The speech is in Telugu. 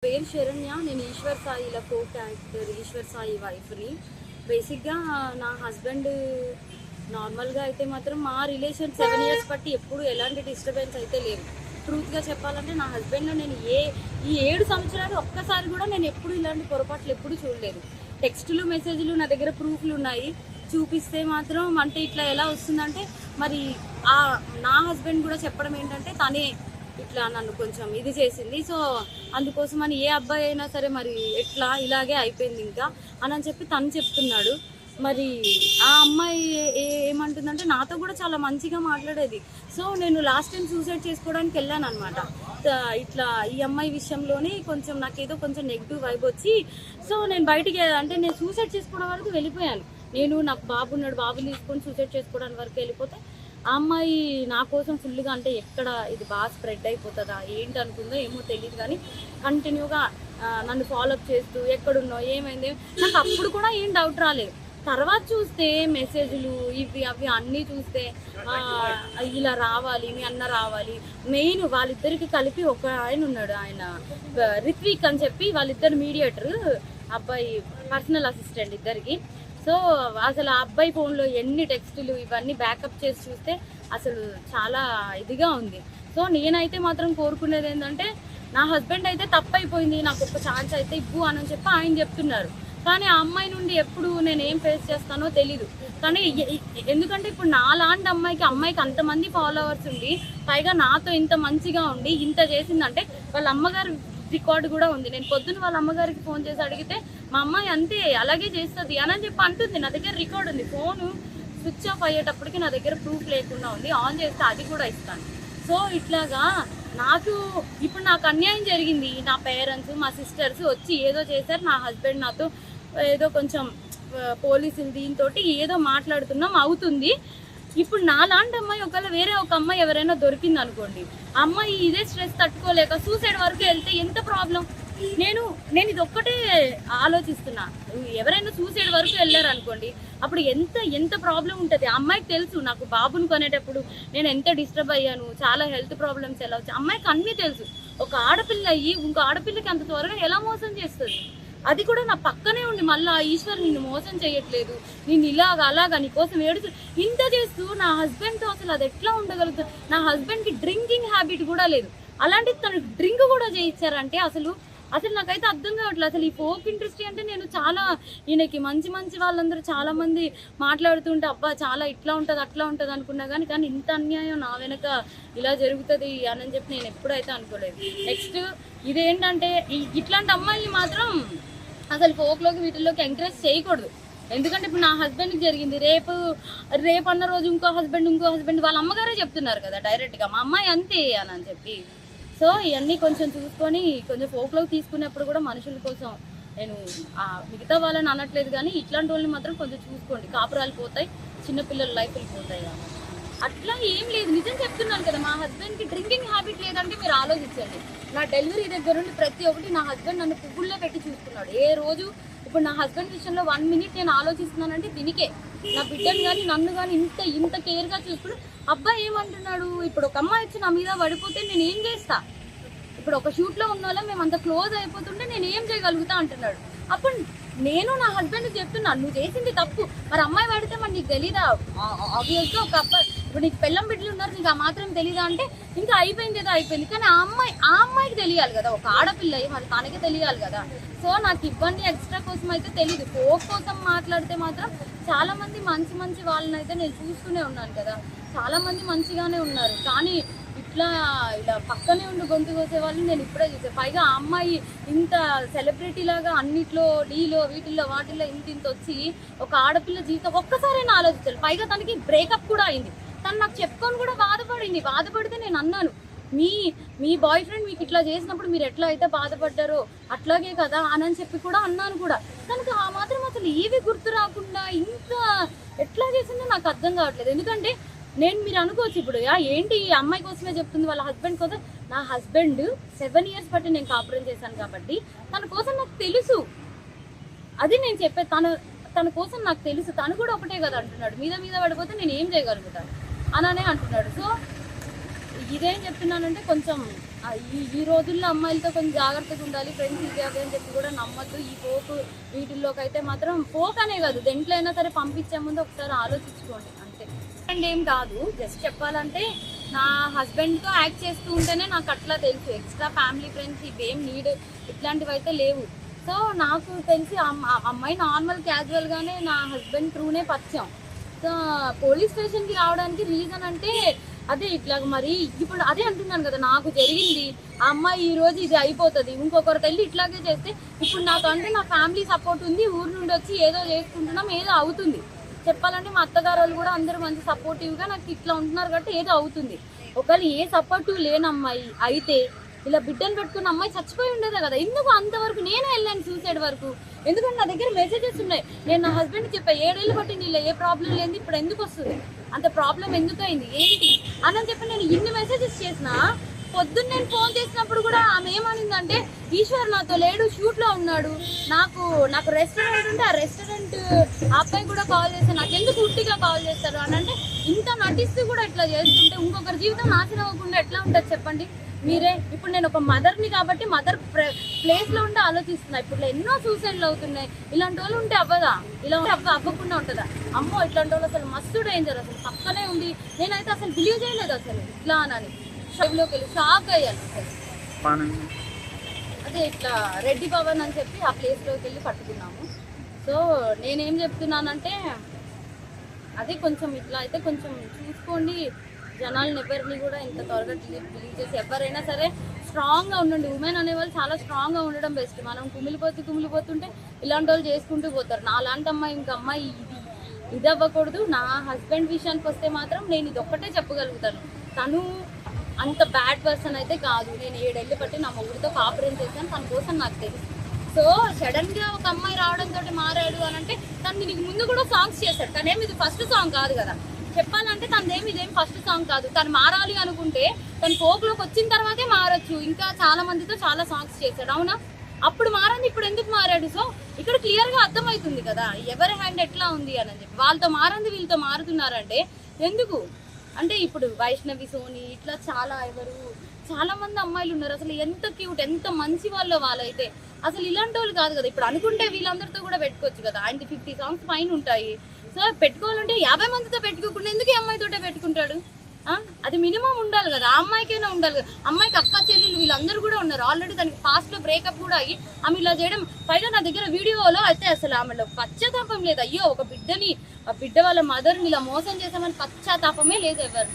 పేరు శరణ్య. నేను ఈశ్వర్ సాయిల కో క్యారెక్టర్ ఈశ్వర్ సాయి వైఫ్ని. బేసిక్గా నా హస్బెండ్ నార్మల్గా అయితే మాత్రం మా రిలేషన్ 7 years బట్టి ఎప్పుడు ఎలాంటి డిస్టర్బెన్స్ అయితే లేవు. ట్రూత్గా చెప్పాలంటే నా హస్బెండ్లో నేను ఈ 7 సంవత్సరాలు ఒక్కసారి కూడా నేను ఎప్పుడు ఇలాంటి పొరపాట్లు ఎప్పుడు చూడలేదు. టెక్స్టులు మెసేజ్లు నా దగ్గర ప్రూఫ్లు ఉన్నాయి. చూపిస్తే మాత్రం అంటే ఇట్లా ఎలా వస్తుందంటే మరి నా హస్బెండ్ కూడా చెప్పడం ఏంటంటే తనే ఇట్లా నన్ను కొంచెం ఇది చేసింది. సో అందుకోసమని ఏ అబ్బాయి అయినా సరే మరి ఎట్లా ఇలాగే అయిపోయింది ఇంకా అని చెప్పి తను చెప్తున్నాడు. మరి ఆ అమ్మాయి ఏమంటుందంటే నాతో కూడా చాలా మంచిగా మాట్లాడేది. సో నేను లాస్ట్ టైం సూసైడ్ చేసుకోవడానికి వెళ్ళాను అనమాట. ఇట్లా ఈ అమ్మాయి విషయంలోనే కొంచెం నాకేదో కొంచెం నెగిటివ్ వైబ్ వచ్చి సో నేను బయటికి అంటే నేను సూసైడ్ చేసుకోవడం వరకు వెళ్ళిపోయాను. నాకు బాబు ఉన్నాడు, బాబుని తీసుకొని సూసైడ్ చేసుకోవడానికి వరకు వెళ్ళిపోతే ఆ అమ్మాయి నా కోసం ఫుల్గా అంటే ఎక్కడ ఇది బాగా స్ప్రెడ్ అయిపోతుందా ఏంటి అనుకుందో ఏమో తెలియదు, కానీ కంటిన్యూగా నన్ను ఫాలోఅప్ చేస్తూ ఎక్కడున్నావు ఏమైంది నాకు అప్పుడు కూడా ఏం డౌట్ రాలేదు. తర్వాత చూస్తే మెసేజ్లు ఇవి అవి అన్నీ చూస్తే ఇలా రావాలి, మీ అన్న రావాలి. మెయిన్ వాళ్ళిద్దరికి కలిపి ఒక ఆయన ఉన్నాడు, ఆయన రిత్విక్ అని చెప్పి వాళ్ళిద్దరు మీడియేటర్, అబ్బాయి పర్సనల్ అసిస్టెంట్ ఇద్దరికి. సో అసలు ఆ అబ్బాయి ఫోన్లో ఎన్ని టెక్స్టులు ఇవన్నీ బ్యాకప్ చేసి చూస్తే అసలు చాలా ఇదిగా ఉంది. సో నేనైతే మాత్రం కోరుకునేది ఏంటంటే నా హస్బెండ్ అయితే తప్పైపోయింది, నాకు ఒక ఛాన్స్ అయితే ఇవ్వు అని చెప్పి ఆయన చెప్తున్నారు. కానీ ఆ అమ్మాయి నుండి ఎప్పుడు నేను ఏం ఫేస్ చేస్తానో తెలీదు. కానీ ఎందుకంటే ఇప్పుడు నా లాంటి అమ్మాయికి అంతమంది ఫాలోవర్స్ ఉండి పైగా నాతో ఇంత మంచిగా ఉండి ఇంత చేసిందంటే వాళ్ళ అమ్మగారు రికార్డు కూడా ఉంది. నేను పొద్దున్న వాళ్ళ అమ్మగారికి ఫోన్ చేసి అడిగితే మా అమ్మాయి అంతే అలాగే చేస్తుంది అని చెప్పి అంటుంది. నా దగ్గర రికార్డు ఉంది. ఫోను స్విచ్ ఆఫ్ అయ్యేటప్పటికి నా దగ్గర ప్రూఫ్ లేకుండా ఉంది. ఆన్ చేస్తే అది కూడా ఇస్తాను. సో ఇట్లాగా ఇప్పుడు నాకు అన్యాయం జరిగింది. నా పేరెంట్స్ మా సిస్టర్స్ వచ్చి ఏదో చేశారు. నా హస్బెండ్ నాతో ఏదో కొంచెం పోలీసులు దీంతో ఏదో మాట్లాడుతున్నాం అవుతుంది. ఇప్పుడు నా లాంటి అమ్మాయి ఒకవేళ వేరే ఒక అమ్మాయి ఎవరైనా దొరికింది అనుకోండి, అమ్మాయి ఇదే స్ట్రెస్ తట్టుకోలేక సూసైడ్ వరకు వెళ్తే ఎంత ప్రాబ్లం. నేను ఇది ఒక్కటే ఆలోచిస్తున్నా. ఎవరైనా సూసైడ్ వరకు వెళ్ళారు అనుకోండి, అప్పుడు ఎంత ప్రాబ్లం ఉంటుంది. అమ్మాయికి తెలుసు నాకు బాబుని కొనేటప్పుడు నేను ఎంత డిస్టర్బ్ అయ్యాను, చాలా హెల్త్ ప్రాబ్లమ్స్ ఎలా వచ్చాయి అమ్మాయికి అన్నీ తెలుసు. ఒక ఆడపిల్ల అయ్యి ఇంకో ఆడపిల్లకి అంత త్వరగా ఎలా మోసం చేస్తుంది? అది కూడా నా పక్కనే ఉండి మళ్ళీ ఈశ్వర్ నిన్ను మోసం చేయట్లేదు, నేను అలాగా నీకోసం ఏడుచు ఇంత చేస్తూ నా హస్బెండ్తో అసలు అది ఎట్లా ఉండగలుగుతుంది? నా హస్బెండ్కి డ్రింకింగ్ హ్యాబిట్ కూడా లేదు, అలాంటిది తను డ్రింక్ కూడా చేయించారంటే అసలు నాకైతే అర్థం కావట్లేదు. అసలు ఈ ఫోక్ ఇండస్ట్రీ అంటే నేను చాలా ఈయనకి మంచి వాళ్ళందరూ చాలా మంది మాట్లాడుతుంటే అబ్బా చాలా ఇట్లా ఉంటుంది అట్లా ఉంటుంది అనుకున్నా కానీ ఇంత అన్యాయం నా వెనక ఇలా జరుగుతుంది అని చెప్పి నేను ఎప్పుడైతే అనుకోలేదు. నెక్స్ట్ ఇదేంటంటే ఇట్లాంటి అమ్మాయిని మాత్రం అసలు ఫోక్లోకి వీటిల్లోకి ఎంకరేజ్ చేయకూడదు. ఎందుకంటే ఇప్పుడు నా హస్బెండ్కి జరిగింది, రేపు అన్న రోజు ఇంకో హస్బెండ్ వాళ్ళ అమ్మగారే చెప్తున్నారు కదా డైరెక్ట్గా మా అమ్మాయి అంతే అని చెప్పి. సో ఇవన్నీ కొంచెం చూసుకొని కొంచెం ఫోక్లోకి తీసుకునేప్పుడు కూడా మనుషుల కోసం నేను మిగతా వాళ్ళని అనట్లేదు, కానీ ఇట్లాంటి వాళ్ళని మాత్రం కొంచెం చూసుకోండి. కాపురాలు పోతాయి, చిన్నపిల్లల లైఫ్లు పోతాయి. అట్లా ఏం లేదు, నిజం చెప్తున్నాను కదా. మా హస్బెండ్కి డ్రింకింగ్ హ్యాబిట్ లేదంటే మీరు ఆలోచించండి. నా డెలివరీ దగ్గర నుండి ప్రతి ఒక్కటి నా హస్బెండ్ నన్ను పువ్వుల్లో పెట్టి చూసుకున్నాడు. ఏ రోజు ఇప్పుడు నా హస్బెండ్ విషయంలో 1 minute నేను ఆలోచిస్తున్నానంటే దీనికే. నా బిడ్డను కానీ నన్ను కానీ ఇంత కేర్గా చూసుకుని అబ్బాయి ఏమంటున్నాడు, ఇప్పుడు ఒక అమ్మాయి వచ్చి నా మీద పడిపోతే నేను ఏం చేస్తా? ఇప్పుడు ఒక షూట్లో ఉన్న వాళ్ళం మేము అంత క్లోజ్ అయిపోతుంటే నేను ఏం చేయగలుగుతా అంటున్నాడు. అప్పుడు నేను నా హస్బెండ్ చెప్తున్నాను నువ్వు చేసింది తప్పు, మరి అమ్మాయి పడితే మరి నీకు తెలీదా? ఆబ్వియస్గా ఒక అబ్బాయి ఇప్పుడు నీకు పెళ్ళం బిడ్డలు ఉన్నారు, నీకు ఆ మాత్రం తెలీదా అంటే ఇంకా అయిపోయింది ఏదో అయిపోయింది. కానీ ఆ అమ్మాయికి తెలియాలి కదా, ఒక ఆడపిల్ల మరి తనకి తెలియాలి కదా. సో నాకు ఇబ్బంది ఎక్స్ట్రా కోసం అయితే తెలీదు. ఫోక్ కోసం మాట్లాడితే మాత్రం చాలా మంది మంచి వాళ్ళని అయితే నేను చూస్తూనే ఉన్నాను కదా, చాలా మంది మంచిగానే ఉన్నారు. కానీ ఇలా పక్కనే ఉండి గొంతు కోసే వాళ్ళని నేను ఇప్పుడే చూసాను. పైగా ఆ అమ్మాయి ఇంత సెలబ్రిటీ లాగా అన్నిట్లో డీలో వీటిల్లో వాటిల్లో ఇంత వచ్చి ఒక ఆడపిల్ల జీవితం ఒక్కసారైనా ఆలోచించాలి. పైగా తనకి బ్రేకప్ కూడా అయింది. తను నాకు చెప్పుకొని కూడా బాధపడితే నేను అన్నాను మీ బాయ్ ఫ్రెండ్ మీకు ఇట్లా చేసినప్పుడు మీరు ఎట్లా అయితే బాధపడ్డారో అట్లాగే కదా అని చెప్పి కూడా అన్నాను కూడా. తనకు ఆ మాత్రం అసలు ఏవి గుర్తు రాకుండా ఇంత ఎట్లా చేసిందో నాకు అర్థం కావట్లేదు. ఎందుకంటే మీరు అనుకోవచ్చు ఇప్పుడు ఏంటి ఈ అమ్మాయి కోసమే చెప్తుంది వాళ్ళ హస్బెండ్ కోసం. నా హస్బెండ్ 7 years బట్టి నేను కాపురం చేశాను కాబట్టి తన కోసం నాకు తెలుసు. అది నేను చెప్పేది, తన కోసం నాకు తెలుసు. తను కూడా ఒకటే కదా అంటున్నాడు, మీద పడిపోతే నేను ఏం చేయగలుగుతాను అననే అంటున్నాడు. సో ఇదేం చెప్తున్నానంటే కొంచెం ఈ రోజుల్లో అమ్మాయిలతో కొంచెం జాగ్రత్తగా ఉండాలి, ఫ్రెండ్స్ ఇది అవి అని చెప్పి కూడా నమ్మద్దు. ఈ ఫోక్ వీటిల్లోకి అయితే మాత్రం ఫోక్ అనే కాదు, దేంట్లో అయినా సరే పంపించే ముందు ఒకసారి ఆలోచించుకోండి అంతే. అండ్ ఏం కాదు, జస్ట్ చెప్పాలంటే నా హస్బెండ్తో యాక్ట్ చేస్తూ ఉంటేనే నాకు అట్లా తెలుసు. ఎక్స్ట్రా ఫ్యామిలీ ఫ్రెండ్స్ ఇవేం నీడ్ ఇట్లాంటివి అయితే లేవు. సో నాకు తెలిసి అమ్మాయి నార్మల్ క్యాజువల్గానే నా హస్బెండ్ త్రూనే పరిచయం. సో పోలీస్ స్టేషన్కి రావడానికి రీజన్ అంటే అదే ఇట్లా మరి ఇప్పుడు అదే అంటున్నాను కదా, నాకు జరిగింది ఆ అమ్మాయి ఈ రోజు ఇది అయిపోతుంది, ఇంకొకరు వెళ్ళి ఇట్లాగే చేస్తే ఇప్పుడు నాతో అంటే నా ఫ్యామిలీ సపోర్ట్ ఉంది, ఊరు నుండి వచ్చి ఏదో చేసుకుంటున్నాం, ఏదో అవుతుంది. చెప్పాలంటే మా అత్తగారు వాళ్ళు కూడా అందరూ మంచి సపోర్టివ్గా నాకు ఇట్లా ఉంటున్నారు కాబట్టి ఏదో అవుతుంది. ఒకవేళ ఏ సపోర్టివ్ లేని అమ్మాయి అయితే ఇలా బిడ్డను పెట్టుకున్న అమ్మాయి చచ్చిపోయి ఉండేదే కదా. ఎందుకు అంతవరకు నేనే వెళ్ళాను సూసైడ్ వరకు? ఎందుకంటే నా దగ్గర మెసేజెస్ ఉన్నాయి. నేను నా హస్బెండ్కి చెప్పా 7 ఏళ్ళు బట్టి నీళ్ళు ఏ ప్రాబ్లం లేదు, ఇప్పుడు ఎందుకు వస్తుంది, అంత ప్రాబ్లం ఎందుకు అయింది ఏంటి అని చెప్పి నేను ఇన్ని మెసేజెస్ చేసిన. పొద్దున్న నేను ఫోన్ చేసినప్పుడు కూడా ఆమె ఏమనిందంటే, ఈశ్వర్ నాతో లేడు, షూట్లో ఉన్నాడు, నాకు రెస్టారెంట్ ఉంటే ఆ రెస్టారెంట్ అబ్బాయి కూడా కాల్ చేస్తాను, నాకు ఎందుకు ఉట్టిగా కాల్ చేస్తారు అని అంటే, ఇంత నటిస్తూ కూడా ఇట్లా చేస్తుంటే ఇంకొకరి జీవితం నాశనం అవ్వకుండా ఎట్లా ఉంటుంది చెప్పండి మీరే. ఇప్పుడు నేను ఒక మదర్ని కాబట్టి మదర్ ప్లేస్లో ఉంటే ఆలోచిస్తున్నా. ఇప్పుడు ఎన్నో సూసైడ్లు అవుతున్నాయి, ఇలాంటి వాళ్ళు ఉంటే అవ్వదా? ఇలా అవ్వకుండా ఉంటుందా? అమ్మో ఇట్లాంటి వాళ్ళు అసలు మస్తు డేంజర్, అసలు పక్కనే ఉంది. నేనైతే అసలు బిలీవ్ చేయలేదు అసలు ఇట్లా అని. షోలోకి వెళ్ళి షాక్ అయ్యాను అసలు. అదే ఇట్లా రెడ్డి భవన్ అని చెప్పి ఆ ప్లేస్లోకి వెళ్ళి పట్టుకున్నాము. సో నేనేం చెప్తున్నానంటే అదే కొంచెం ఇట్లా అయితే కొంచెం చూసుకోండి. జనాలను ఎవరిని కూడా ఇంత త్వరగా బిలీవ్ చేసి ఎవరైనా సరే స్ట్రాంగ్గా ఉండండి. ఉమెన్ అనేవాళ్ళు చాలా స్ట్రాంగ్గా ఉండడం బెస్ట్. మనం కుమిలిపోతుంటే ఇలాంటి వాళ్ళు చేసుకుంటూ పోతారు. నా లాంటి అమ్మాయి ఇంక అమ్మాయి ఇది అవ్వకూడదు. నా హస్బెండ్ విషయానికి వస్తే మాత్రం నేను ఇది ఒక్కటే చెప్పగలుగుతాను, తను అంత బ్యాడ్ పర్సన్ అయితే కాదు. నేను 7 ఏళ్ళు బట్టి నా మొగుడితో కాపురం చేశాను, తన కోసం నాకు తెలుసు. సో సడన్గా ఒక అమ్మాయి రావడంతో మారాడు అని అంటే, తను దీనికి ముందు కూడా సాంగ్స్ చేశాడు. తనేమి ఇది ఫస్ట్ సాంగ్ కాదు కదా చెప్పాలంటే, తనదేమి ఇదేం ఫస్ట్ సాంగ్ కాదు. తను మారాలి అనుకుంటే తను ఫోక్లోకి వచ్చిన తర్వాతే మారచ్చు. ఇంకా చాలా మందితో చాలా సాంగ్స్ చేశాడు, అవునా? అప్పుడు మారంది, ఇప్పుడు ఎందుకు మారాడు? సో ఇక్కడ క్లియర్గా అర్థమవుతుంది కదా ఎవరి హ్యాండ్ ఎట్లా ఉంది అని చెప్పి. వాళ్ళతో మారంది వీళ్ళతో మారుతున్నారంటే ఎందుకు అంటే, ఇప్పుడు వైష్ణవి, సోని ఇట్లా చాలా మంది అమ్మాయిలు ఉన్నారు. అసలు ఎంత క్యూట్, ఎంత మంచి వాళ్ళైతే అసలు ఇలాంటి వాళ్ళు కాదు కదా. ఇప్పుడు అనుకుంటే వీళ్ళందరితో కూడా పెట్టుకోవచ్చు కదా. ఆయనకి 50 సాంగ్స్ పైన ఉంటాయి. సో పెట్టుకోవాలంటే 50 మందితో పెట్టుకోకుండా ఎందుకు ఈ అమ్మాయితోటే పెట్టుకుంటాడు? అది మినిమం ఉండాలి కదా, ఆ అమ్మాయికైనా ఉండాలి కదా. అమ్మాయికి అక్క చెల్లెలు వీళ్ళందరూ కూడా ఉన్నారు. ఆల్రెడీ దానికి పాస్ట్లో బ్రేకప్ కూడా అయ్యి ఆమె ఇలా చేయడం, పైగా నా దగ్గర వీడియోలో అయితే అసలు ఆమెలో పశ్చాత్తాపం లేదు. అయ్యో ఒక బిడ్డ వాళ్ళ మదర్ని ఇలా మోసం చేసామని పశ్చాత్తాపమే లేదు ఎవరు.